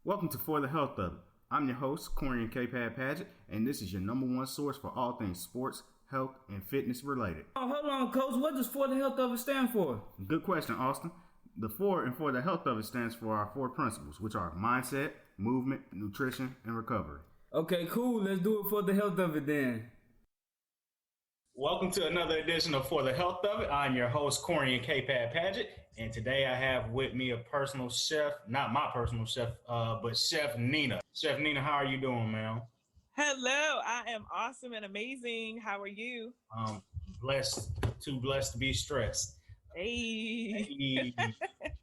Welcome to For the Health of It. I'm your host, Corian K. Paget, and this is your number one source for all things sports, health, and fitness related. Oh, hold on, Coach. What does For the Health of It stand for? Good question, Austin. The four and For the Health of It stands for our four principles, which are mindset, movement, nutrition, and recovery. Okay, cool. Let's do it for the health of it then. Welcome to another edition of For the Health of It. I'm your host, Corian K. Paget, and today I have with me a personal chef, not my personal chef, but Chef Nina. Chef Nina, how are you doing, man? Hello, I am awesome and amazing. How are you? Too blessed to be stressed. Hey.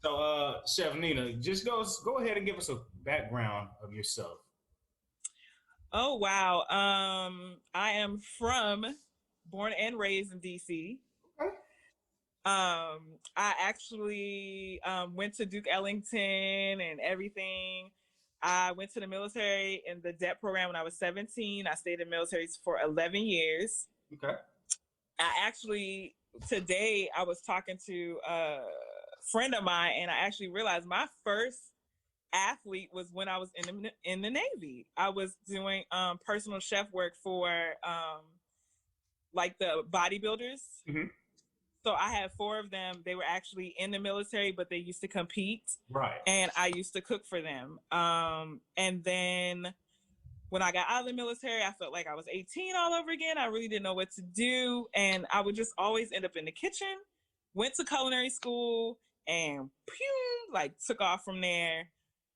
So, Chef Nina, just go ahead and give us a background of yourself. Oh, wow. I am born and raised in DC. Okay. I actually went to Duke Ellington and everything. I went to the military in the DEP program when I was 17. I stayed in the military for 11 years. Okay. Today I was talking to a friend of mine, and I actually realized my first athlete was when I was in the Navy. I was doing personal chef work for like the bodybuilders. Mm-hmm. So I had four of them. They were actually in the military, but they used to compete. Right. And I used to cook for them. And then when I got out of the military, I felt like I was 18 all over again. I really didn't know what to do. And I would just always end up in the kitchen. Went to culinary school and took off from there.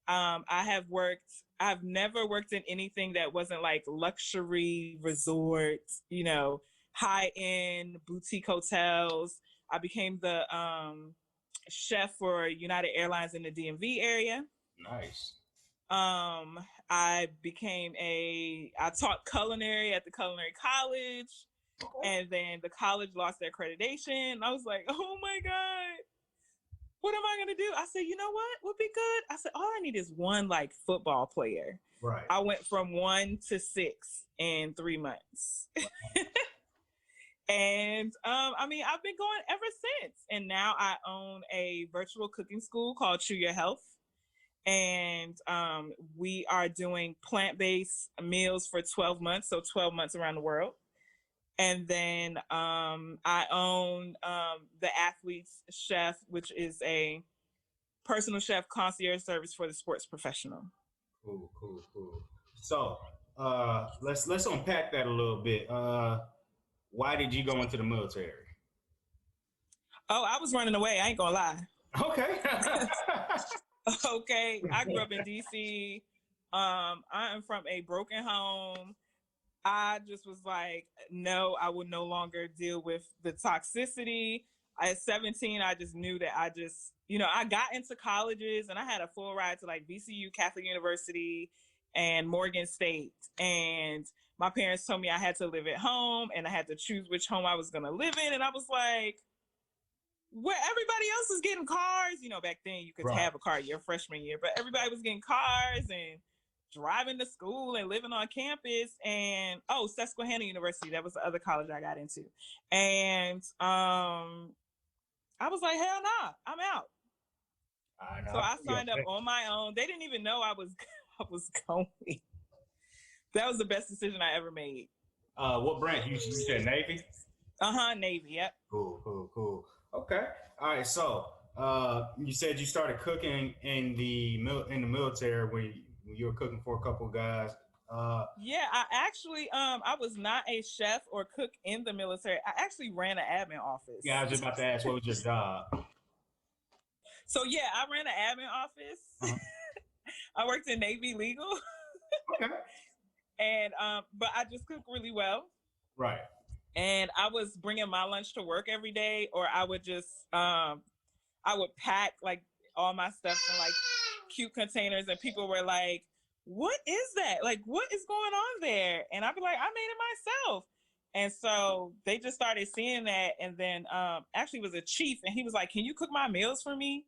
I've never worked in anything that wasn't like luxury resort, high-end boutique hotels. I became the chef for United Airlines in the DMV area. Nice. I taught culinary at the culinary college, and then the college lost their accreditation. And I was like, oh my God, what am I going to do? I said, you know what would be good? I said, all I need is one football player. Right. I went from 1 to 6 in 3 months. And I've been going ever since. And now I own a virtual cooking school called True Your Health. And we are doing plant-based meals for 12 months. So 12 months around the world. And then I own the Athlete's Chef, which is a personal chef concierge service for the sports professional. Cool. So let's unpack that a little bit. Why did you go into the military? Oh, I was running away. I ain't gonna lie. Okay. Okay. I grew up in DC. I am from a broken home. I just was like, no, I would no longer deal with the toxicity. At 17, I just knew that I got into colleges and I had a full ride to VCU, Catholic University, and Morgan State. And my parents told me I had to live at home and I had to choose which home I was going to live in. And I was like, where everybody else is getting cars, back then you could have a car your freshman year, but everybody was getting cars and driving to school and living on campus. And Susquehanna University, that was the other college I got into. And I was like, hell nah, I'm out. So I signed up on my own. They didn't even know I was going. That was the best decision I ever made. What branch? You said Navy? Navy, yep. Cool. Okay. All right. So you said you started cooking in the military when you were cooking for a couple of guys. Yeah, I actually I was not a chef or cook in the military. I actually ran an admin office. Yeah, I was just about to ask, what was your job? So yeah, I ran an admin office. Uh-huh. I worked in Navy legal. Okay. And but I just cook really well. Right. And I was bringing my lunch to work every day, or I would just I would pack all my stuff in cute containers, and people were like, what is that? What is going on there? And I'd be like, I made it myself. And so they just started seeing that. And then actually it was a chief, and he was like, can you cook my meals for me?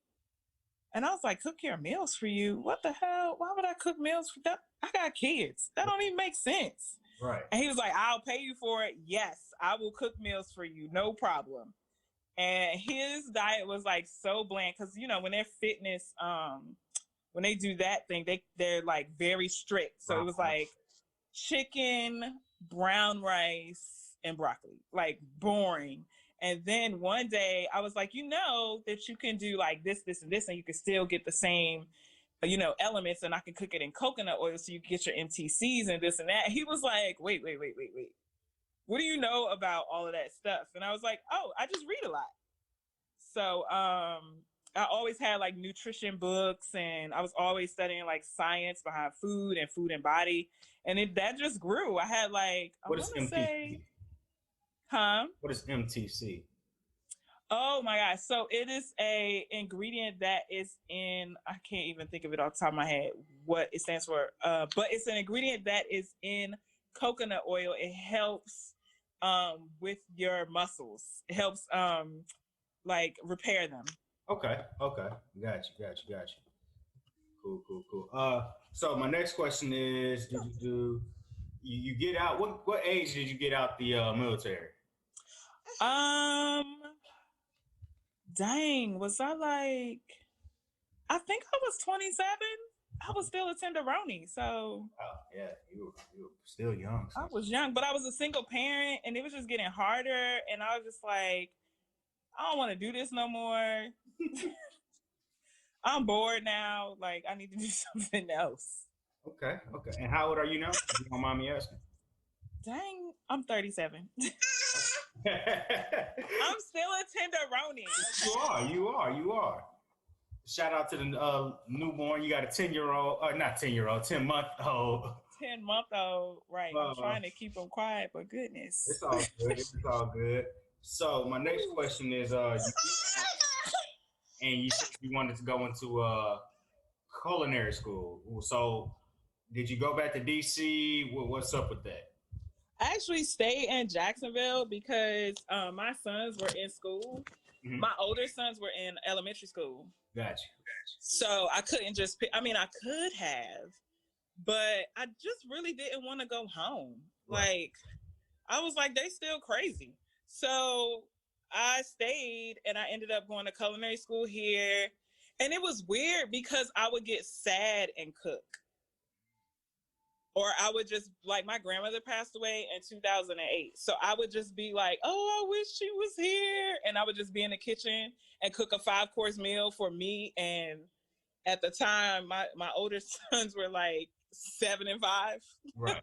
And I was like, cook your meals for you? What the hell? Why would I cook meals for that? I got kids. That don't even make sense. Right. And he was like, I'll pay you for it. Yes, I will cook meals for you. No problem. And his diet was so bland because, when they're fitness when they do that thing, they're like very strict. So it was like chicken, brown rice, and broccoli, like boring. And then one day I was like, that you can do like this, and this, and you can still get the same, elements, and I can cook it in coconut oil so you can get your MTCs and this and that. He was like, wait. What do you know about all of that stuff? And I was like, oh, I just read a lot. So I always had like nutrition books, and I was always studying like science behind food and body. And that just grew. I had like, what is MTC? What is MTC? Oh my gosh. So it is a ingredient that is in, I can't even think of it off the top of my head what it stands for. But it's an ingredient that is in coconut oil. It helps with your muscles. It helps like repair them. Okay. Got you. Cool. So my next question is, did you get out? What age did you get out the military? Dang, was I like, I think I was 27. I was still a tenderoni, so. Oh yeah, you were still young. So. I was young, but I was a single parent, and it was just getting harder, and I was just like, I don't want to do this no more. I'm bored now. Like, I need to do something else. Okay. And how old are you now? If you don't mind me asking. Dang, I'm 37. I'm still a tenderoni. Okay? You are. Shout out to the newborn. You got a 10-year-old, not 10-year-old, 10-month-old. 10-month-old, right. I'm trying to keep them quiet, but goodness. It's all good. So my next question is, and you said you wanted to go into culinary school. So did you go back to DC? What's up with that? I actually stayed in Jacksonville because my sons were in school. Mm-hmm. My older sons were in elementary school. Gotcha. So I couldn't just pick. I mean, I could have, but I just really didn't want to go home. Right. Like, I was like, they still crazy. So I stayed, and I ended up going to culinary school here. And it was weird because I would get sad and cook. Or I would just, like, my grandmother passed away in 2008. So I would just be like, oh, I wish she was here. And I would just be in the kitchen and cook a 5-course meal for me. And at the time, my older sons were like 7 and 5. Right.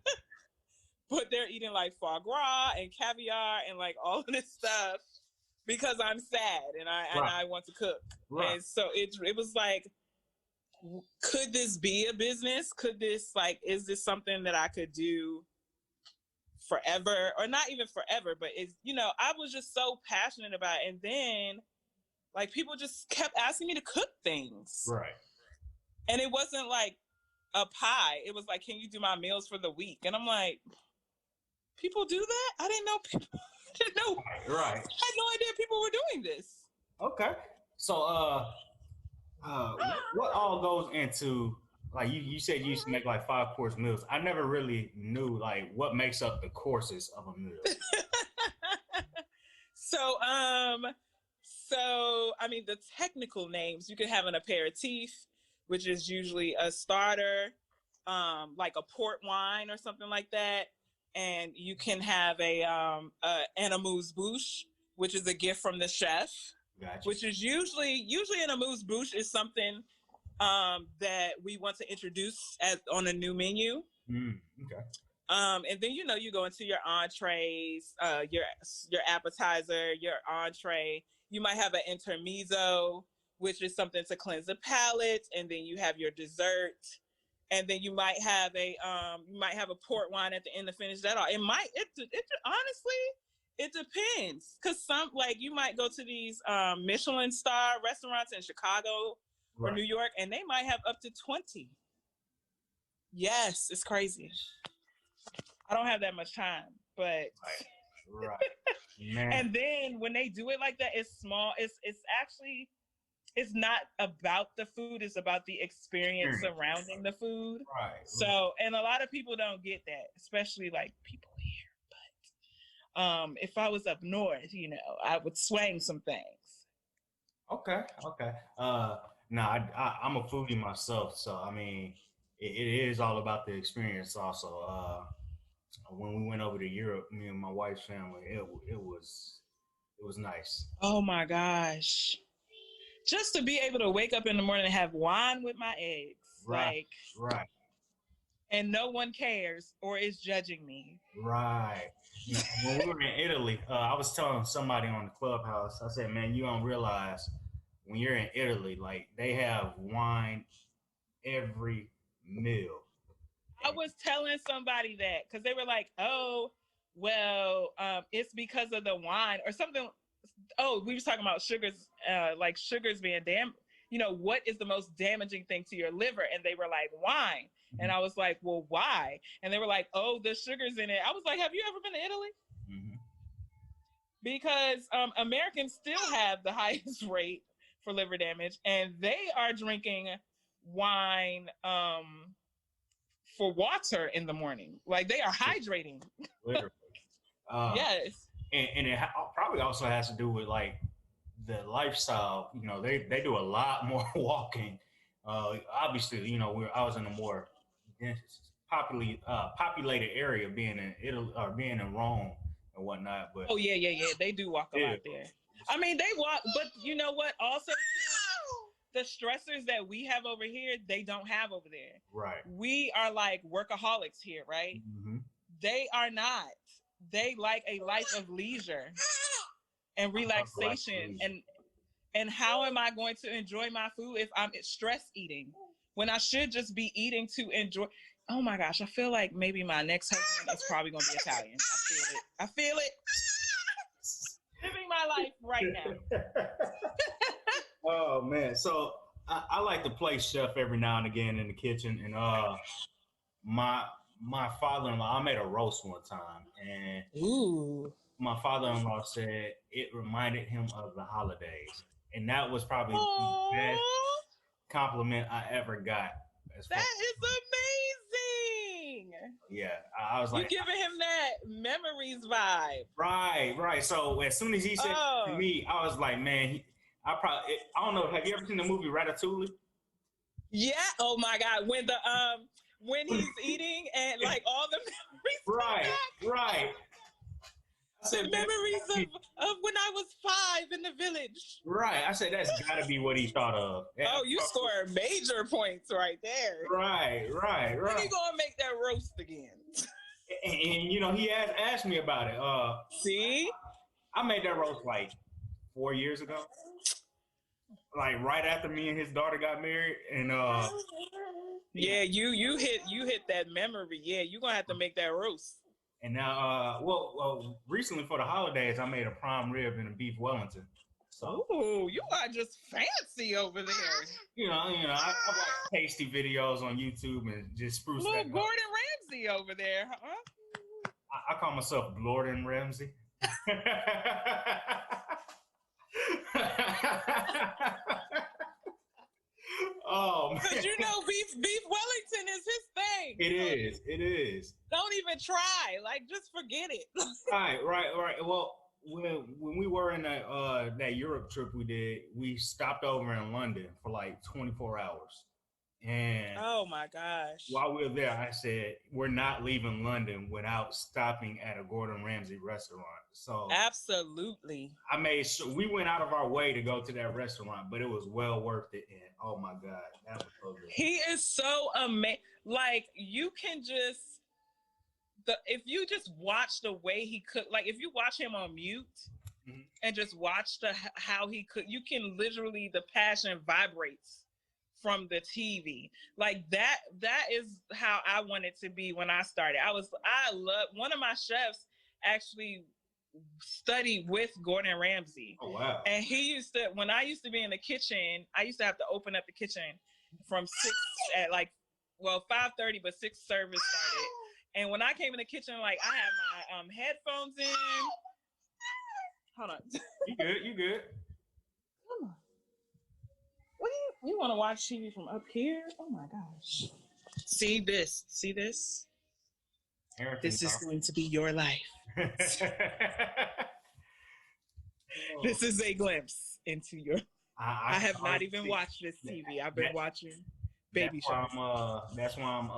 But they're eating like foie gras and caviar and like all of this stuff because I'm sad and I want to cook. Right. And so it was like, could this be a business? Could this, like, is this something that I could do forever? Or not even forever, but it's, I was just so passionate about it. And then, like, people just kept asking me to cook things. Right. And it wasn't like a pie. It was like, can you do my meals for the week? And I'm like, people do that? I didn't know people didn't know. Right. I had no idea people were doing this. Okay. So, what all goes into, like, you said you used to make like 5-course meals. I never really knew like what makes up the courses of a meal. So I mean, the technical names, you could have an aperitif, which is usually a starter, like a port wine or something like that. And you can have a amuse-bouche, which is a gift from the chef. Gotcha. Which is usually an amuse-bouche is something that we want to introduce on a new menu. Okay. And then you go into your entrees, your appetizer, your entree. You might have an intermezzo, which is something to cleanse the palate, and then you have your dessert, and then you might have a port wine at the end to finish that off. It honestly. It depends, because you might go to these Michelin star restaurants in Chicago or New York, and they might have up to 20. Yes, it's crazy. I don't have that much time, but right. Man. And then when they do it like that, it's small. It's actually, it's not about the food; it's about the experience surrounding the food. Right. So, and a lot of people don't get that, especially like people here. If I was up north, I would swing some things. Okay. No, I'm a foodie myself, so I mean, it is all about the experience. Also, when we went over to Europe, me and my wife's family, it was nice. Oh my gosh. Just to be able to wake up in the morning and have wine with my eggs, Right, like, right, and no one cares or is judging me. right. You know, when we were in Italy, I was telling somebody on the clubhouse. I said, "Man, you don't realize when you're in Italy, like they have wine every meal." I was telling somebody that because they were like, "Oh, well, it's because of the wine or something." Oh, we were talking about sugars, like sugars being You know, what is the most damaging thing to your liver? And they were like, wine. Mm-hmm. And I was like, well, why? And they were like, oh, the sugars in it. I was like, have you ever been to Italy? Mm-hmm. Because Americans still have the highest rate for liver damage, and they are drinking wine for water in the morning. Like they are hydrating. Literally. Yes. And it probably also has to do with like the lifestyle. You know, they do a lot more walking. Obviously, you know, I was in a more populated area, being in Italy or being in Rome and whatnot. But oh yeah, they do walk a lot there. I mean, they walk, but you know what? Also, the stressors that we have over here, they don't have over there. Right. We are like workaholics here, right? Mm-hmm. They are not. They like a life of leisure and relaxation. And how am I going to enjoy my food if I'm stress eating when I should just be eating to enjoy? Oh my gosh, I feel like maybe my next husband is probably going to be Italian. I feel it. Living my life right now. Oh man, so I like to play chef every now and again in the kitchen, and my father-in-law, I made a roast one time, and ooh, my father-in-law said it reminded him of the holidays, and that was probably the best compliment I ever got. That is amazing. Yeah, I was like, you giving him that memories vibe. Right. So as soon as he said to me, I was like, man, I don't know. Have you ever seen the movie Ratatouille? Yeah. Oh my God. When he's eating and like all the memories. Right. I said memories of when I was 5 in the village. Right. I said that's gotta be what he thought of. Oh, you scored major points right there. Right. When you gonna make that roast again? And you know, he asked me about it. See? I made that roast like 4 years ago. Like right after me and his daughter got married, and yeah, you hit that memory. Yeah, you're gonna have to make that roast. And now, well, recently for the holidays, I made a prime rib and a beef Wellington. So, oh, you are just fancy over there. You know, I watch tasty videos on YouTube and just spruce little that Gordon Ramsay over there, huh? I call myself Gordon Ramsay. Oh man! Because you know, beef Wellington is his thing. It is. Don't even try. Like, just forget it. Right. Well, when we were in that Europe trip we did, we stopped over in London for like 24 hours. And oh my gosh! While we were there, I said we're not leaving London without stopping at a Gordon Ramsay restaurant. So absolutely, I made sure we went out of our way to go to that restaurant, but it was well worth it. And oh my God, that was so good. He is so amazing. Like you can just if you just watch the way he cook, like if you watch him on mute and just watch how he cook, you can literally the passion vibrates from the TV. Like that is how I wanted to be when I started. I love one of my chefs actually studied with Gordon Ramsay. Oh wow. And when I used to be in the kitchen, I used to have to open up the kitchen from 6 at 5:30, but 6 service started. And when I came in the kitchen, like I had my headphones in. Hold on. You good. Come on. What do you want to watch TV from up here? Oh my gosh. See this. This is going to be your life. This is a glimpse into your I have not even watched this TV. I've been watching baby shows. That's why I'm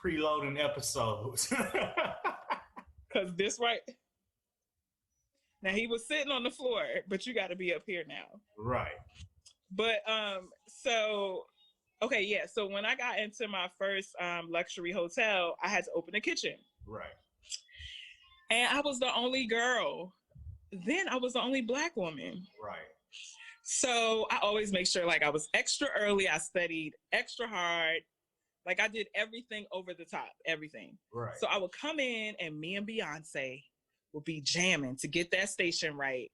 preloading episodes. Cause this right now, he was sitting on the floor, but you got to be up here now. Right. But so okay, yeah. So when I got into my first luxury hotel, I had to open the kitchen. Right. And I was the only girl. Then I was the only Black woman. Right. So I always make sure like I was extra early. I studied extra hard. Like I did everything over the top, everything. Right. So I would come in and me and Beyonce would be jamming to get that station right.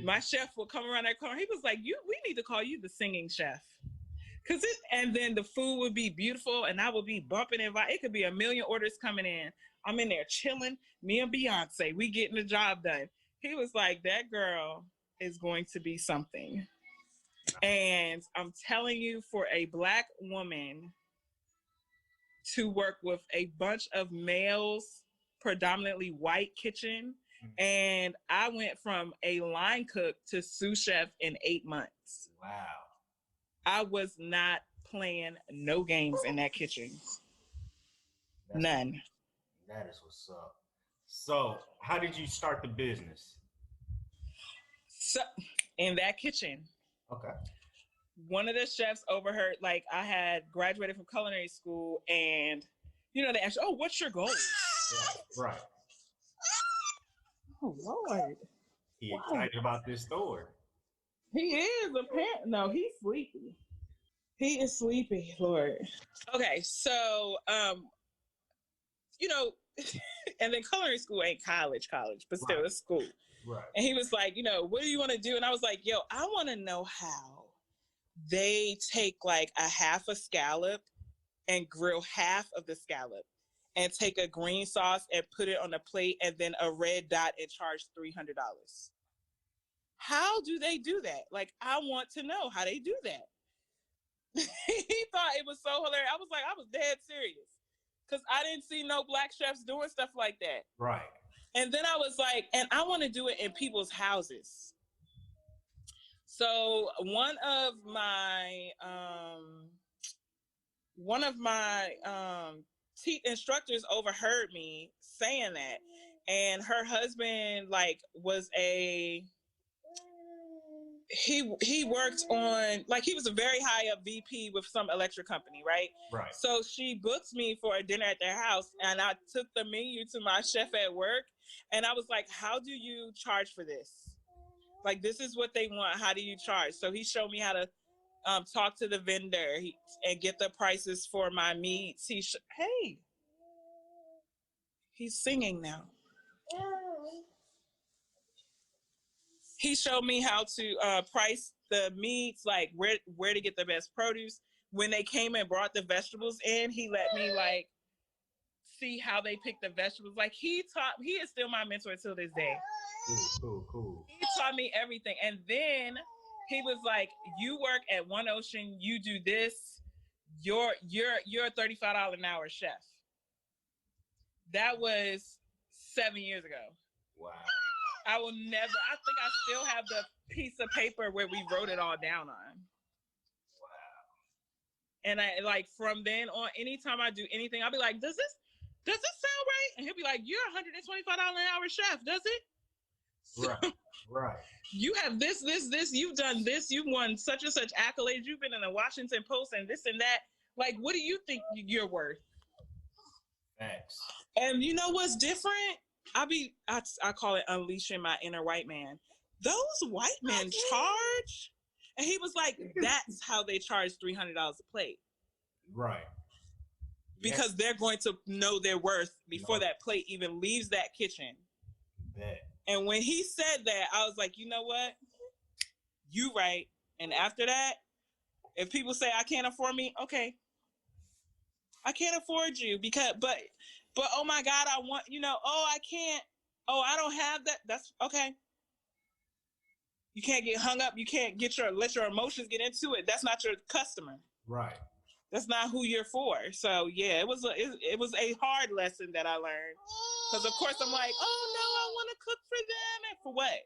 My chef would come around that corner. He was like, we need to call you the singing chef. And then the food would be beautiful and I would be bumping and it could be a million orders coming in. I'm in there chilling, me and Beyonce, we getting the job done. He was like, that girl is going to be something. And I'm telling you, for a Black woman to work with a bunch of males, predominantly white kitchen, and I went from a line cook to sous chef in 8 months. Wow. I was not playing no games in that kitchen. None. That is what's up. So, how did you start the business? So, in that kitchen. Okay. One of the chefs overheard, like I had graduated from culinary school and, they asked, oh, what's your goal? Right. Oh, Lord. He excited about this store. He is apparently. No, he's sleepy. He is sleepy, Lord. Okay, so, and then culinary school ain't college, but still it's school. Right. And he was like, what do you want to do? And I was like, yo, I want to know how they take like a half a scallop and grill half of the scallop and take a green sauce and put it on a plate and then a red dot and charge $300. How do they do that? Like, I want to know how they do that. He thought it was so hilarious. I was like, I was dead serious. Because I didn't see no Black chefs doing stuff like that. Right. And then I was like, and I want to do it in people's houses. So one of my instructors overheard me saying that, and her husband he worked on, like, he was a very high up VP with some electric company, right? Right. So she booked me for a dinner at their house, and I took the menu to my chef at work, and I was like, how do you charge for this? Like, this is what they want. How do you charge? So he showed me how to talk to the vendor and get the prices for my meats. Hey, he's singing now. He showed me how to price the meats, like where to get the best produce. When they came and brought the vegetables in, he let me like see how they pick the vegetables. Like, he is still my mentor till this day. Cool. He taught me everything. And then he was like, you work at One Ocean, you do this, you're a $35 an hour chef. That was 7 years ago. Wow. I think I still have the piece of paper where we wrote it all down on. Wow. And I, like, from then on, anytime I do anything, I'll be like, does this sound right? And he'll be like, you're $125 an hour chef, does it? Right. You have this, you've done this, you've won such and such accolades, you've been in the Washington Post and this and that. Like, what do you think you're worth? Thanks. And you know what's different? I call it unleashing my inner white man. Those white men charge, and he was like, that's how they charge $300 a plate. Right. Because they're going to know their worth before that plate even leaves that kitchen. Bet. And when he said that, I was like, you know what? You right. And after that, if people say I can't afford me, okay. I can't afford you but oh my God, I want, I can't, I don't have that. That's okay. You can't get hung up. You can't let your emotions get into it. That's not your customer. Right. That's not who you're for. So yeah, it was a hard lesson that I learned. Because of course I'm like, oh no, I want to cook for them. And for what?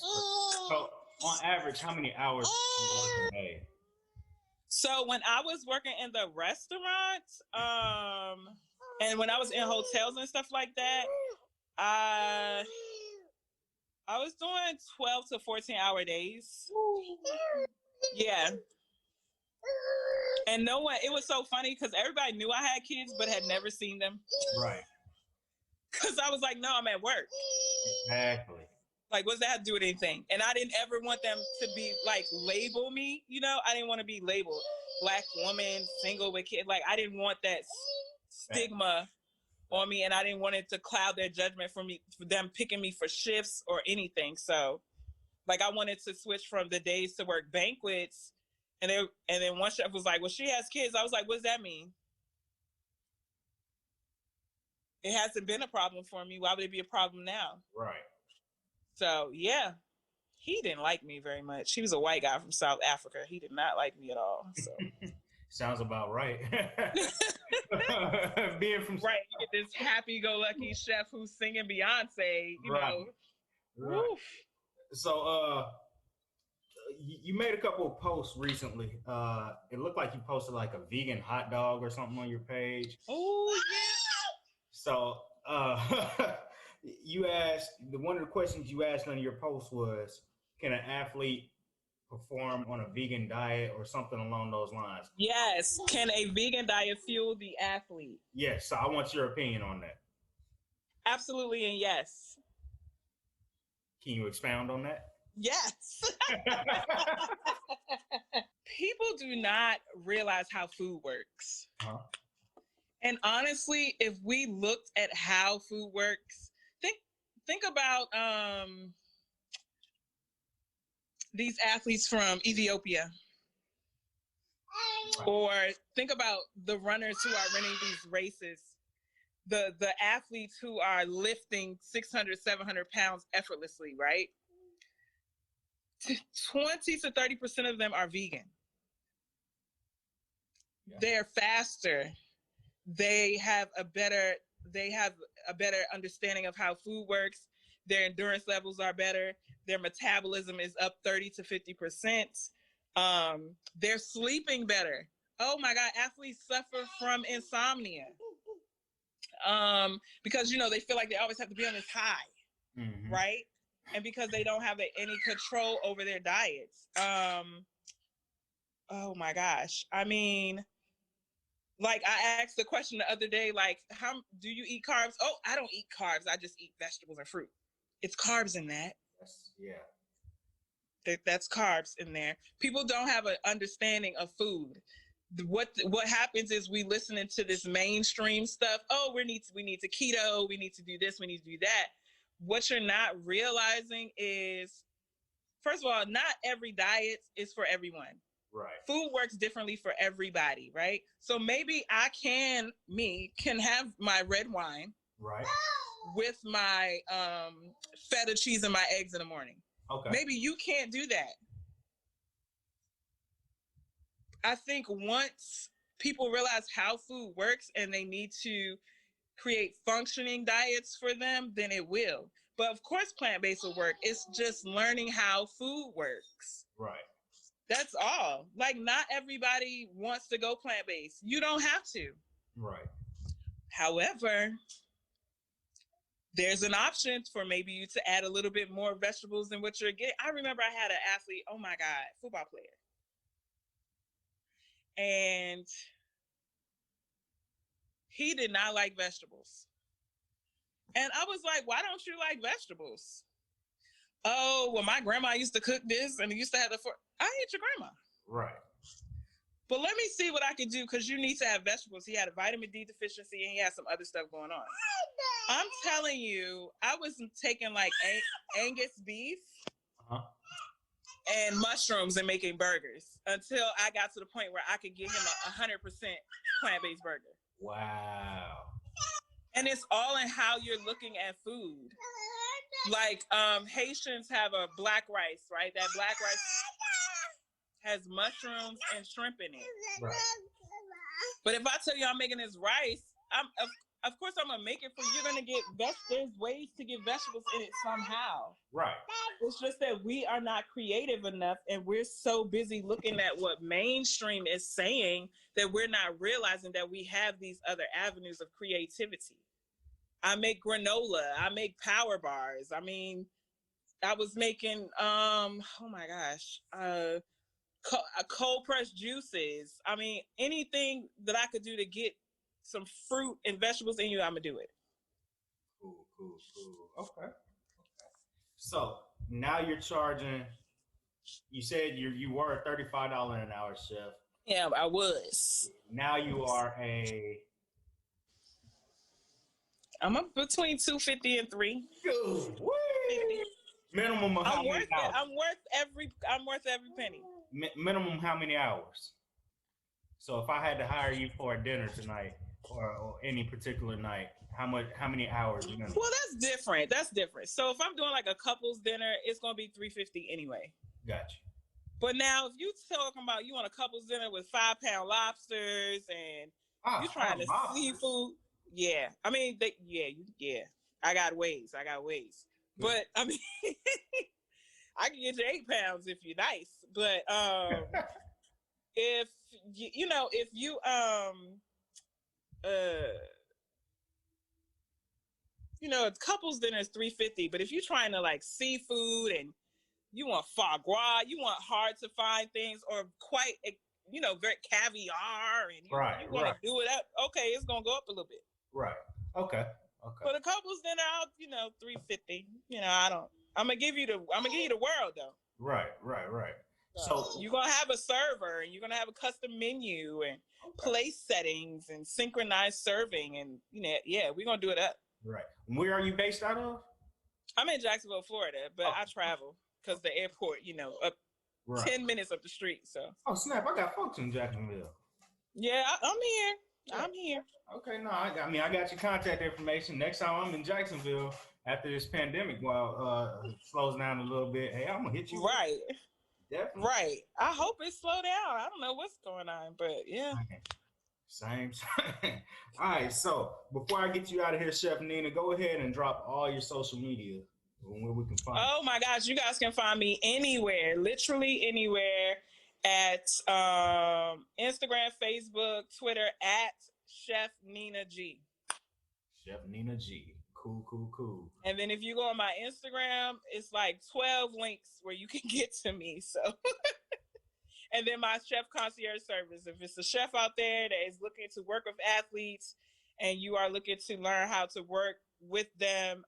That's great. So, on average, how many hours do you work a day? So when I was working in the restaurant, and when I was in hotels and stuff like that, I I was doing 12 to 14-hour days. Yeah. And no one, it was so funny because everybody knew I had kids but had never seen them. Right. Because I was like, no, I'm at work. Exactly. Like, what's that have to do with anything? And I didn't ever want them to be like label me. You know, I didn't want to be labeled Black woman, single with kids. Like, I didn't want that stigma on me, and I didn't want it to cloud their judgment for me, for them picking me for shifts or anything. So, like, I wanted to switch from the days to work banquets, and then one chef was like, "Well, she has kids." I was like, "What does that mean?" It hasn't been a problem for me. Why would it be a problem now? Right. So, yeah, he didn't like me very much. He was a white guy from South Africa. He did not like me at all. So sounds about right. Being from right, you get this happy-go-lucky chef who's singing Beyonce. You know. Right. Woof. So, you made a couple of posts recently. It looked like you posted like a vegan hot dog or something on your page. Oh yeah. So, you asked, one of the questions you asked on your post was, can an athlete perform on a vegan diet or something along those lines? Yes. Can a vegan diet fuel the athlete? Yes. So I want your opinion on that. Absolutely, and yes. Can you expound on that? Yes. People do not realize how food works. Uh-huh. And honestly, if we looked at how food works, think about these athletes from Ethiopia. Right. Or think about the runners who are running these races, the athletes who are lifting 600, 700 pounds effortlessly, right? 20 to 30% of them are vegan. Yeah. They're faster. They have a better understanding of how food works. Their endurance levels are better. Their metabolism is up 30 to 50%. They're sleeping better. Oh my God, athletes suffer from insomnia. Because, you know, they feel like they always have to be on this high, mm-hmm. right? And because they don't have any control over their diets. Oh my gosh. I mean, like I asked the question the other day, like, how do you eat carbs? Oh, I don't eat carbs. I just eat vegetables and fruit. It's carbs in that. Yeah. That's carbs in there. People don't have an understanding of food. What happens is we listen to this mainstream stuff. Oh, we need to keto. We need to do this. We need to do that. What you're not realizing is, first of all, not every diet is for everyone. Right. Food works differently for everybody, right? So maybe I can have my red wine, right, with my feta cheese and my eggs in the morning. Okay. Maybe you can't do that. I think once people realize how food works and they need to create functioning diets for them, then it will. But of course, plant-based will work. It's just learning how food works. Right. That's all. Like, not everybody wants to go plant-based. You don't have to. Right. However, there's an option for maybe you to add a little bit more vegetables than what you're getting. I remember I had an athlete, oh my God, football player. And he did not like vegetables. And I was like, why don't you like vegetables? Oh, well, my grandma used to cook this and used to have I hate your grandma. Right. But let me see what I can do, because you need to have vegetables. He had a vitamin D deficiency and he had some other stuff going on. I'm telling you, I was taking like Angus beef and mushrooms and making burgers until I got to the point where I could give him a 100% plant-based burger. Wow. And it's all in how you're looking at food. Like Haitians have a black rice, right? That black rice has mushrooms and shrimp in it. Right. But if I tell you I'm making this rice, of course I'm gonna make it for you. You're gonna get there's ways to get vegetables in it somehow. Right. It's just that we are not creative enough, and we're so busy looking at what mainstream is saying that we're not realizing that we have these other avenues of creativity. I make granola. I make power bars. I mean, I was making oh my gosh, cold pressed juices. I mean, anything that I could do to get some fruit and vegetables in you, I'm gonna do it. Cool. Okay. So now you're charging. You said you were $35 an hour, chef. Yeah, I was. Now you are a. I'm up between 250 and 3. Dude, minimum of how I'm many worth hours? it. I'm worth every penny. Minimum how many hours? So if I had to hire you for a dinner tonight or any particular night, how many hours you gonna? Well, that's different. So if I'm doing like a couple's dinner, it's gonna be $350 anyway. Gotcha. But now if you talking about you want a couple's dinner with 5-pound lobsters and you trying to seafood, yeah. I mean, yeah. I got ways. But I mean, I can get you 8 pounds if you're nice. But if if you couples dinner is $350. But if you're trying to like seafood and you want foie gras, you want hard to find things or quite very caviar, and you want to do it up, okay, it's gonna go up a little bit. Right. Okay. For the couples dinner, I'll $350. I'm gonna give you the world though. Right. So you're gonna have a server, and you're gonna have a custom menu and place settings and synchronized serving, and we're gonna do it up. Right. Where are you based out of? I'm in Jacksonville, Florida, but I travel because the airport, up 10 minutes up the street. So. Oh snap! I got folks in Jacksonville. Yeah, I'm here. Yeah. I'm here. Okay, no, I got your contact information. Next time I'm in Jacksonville after this pandemic, while it slows down a little bit, hey, I'm gonna hit you. Right. Definitely. Right. I hope it slow down. I don't know what's going on, but yeah. Same. All right. So before I get you out of here, Chef Nina, go ahead and drop all your social media where we can find. Oh my gosh, you guys can find me anywhere, literally anywhere, at Instagram, Facebook, Twitter at Chef Nina G. Chef Nina G. Cool. And then if you go on my Instagram, it's like 12 links where you can get to me. So, and then my chef concierge service. If it's a chef out there that is looking to work with athletes and you are looking to learn how to work with them,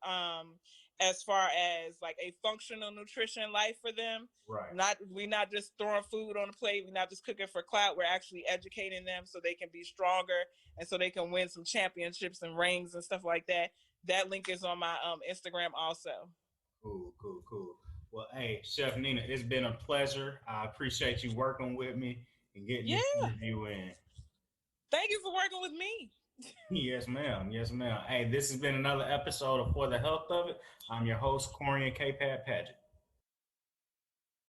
as far as like a functional nutrition life for them. Right. We're not just throwing food on the plate. We're not just cooking for clout. We're actually educating them so they can be stronger and so they can win some championships and rings and stuff like that. That link is on my Instagram also. Cool. Well, hey, Chef Nina, it's been a pleasure. I appreciate you working with me and getting this interview in. Thank you for working with me. Yes, ma'am. Hey, this has been another episode of For the Health of It. I'm your host, Corian K. Padgett.